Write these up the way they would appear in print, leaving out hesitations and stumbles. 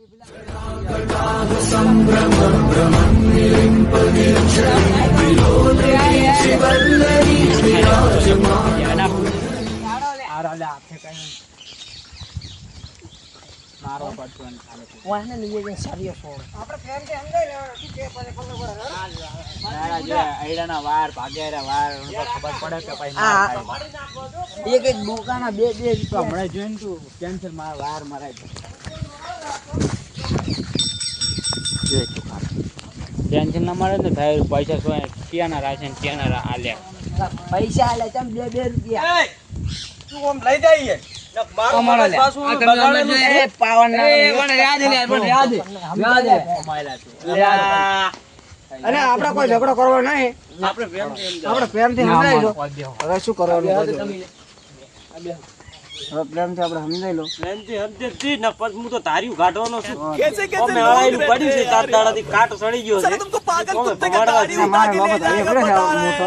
વાર ભાગ્યા વાર ખબર પડે કે એક એક દુકાના બે બે હમણાં જોઈને તું કેન્સર મારા વાર મરાય ટેન્શન ના મળે ને થાય પૈસા શું ક્યાંના રાખે ને ક્યાંના આલ્યા પૈસા આલે ચમ બે બે રૂપિયા તું આમ લઈ જઈએ અને આપડે કોઈ ઝઘડો કરવો નહીં, આપડે પ્રેમથી સમજાવી લો. હવે શું કરવાનું હવે પ્રેમથી આપડે સમજાઈ લો. પ્રેમથી સમજે ને પછી હું તો ધાર્યું કાઢવાનો છું. અમે હળાયેલું પડ્યું છે, 7 દાડાથી કાટ સડી ગયો છે. અમે ભમાડવા છીએ. મારા બાપા ધાર્યું પડે છે આવું મોટો.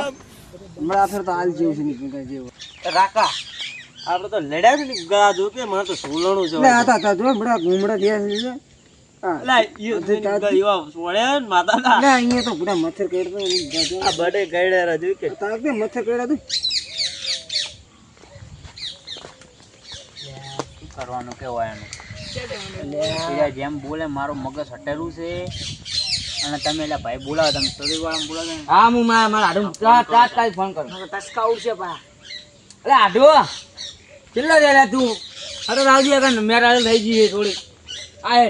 હમણાં આખર તો હાલ જેવું છે નીકળી જેવું. રાકા આપડે તો લડ્યા છે ને ગા જોકે મને તો સુલણું છે. એટલે આ તા જો બડા ગુમડા થયા છે. હા લા ઈ ગઈવા સોળ્યા ને માતાના એટલે અહીંયા તો બડા મચ્છર કેડતો આ બડે ગઈડા રાજુ કે તાકે મચ્છર કેડા તું શું કરવાનું કેવાય એનું જેમ બોલે મારું મગજ હટેલું છે અને તમે એટલે ભાઈ બોલાવો તમે શરીર વાળા બોલાવો. હા હું મારા આડું તાત્કાલિક ફોન કરું. ટસકા ઉડશે પા અરે આડો કેટલા દેલા તું અરે રાવજી મેરા થઈ ગઈ થોડી આ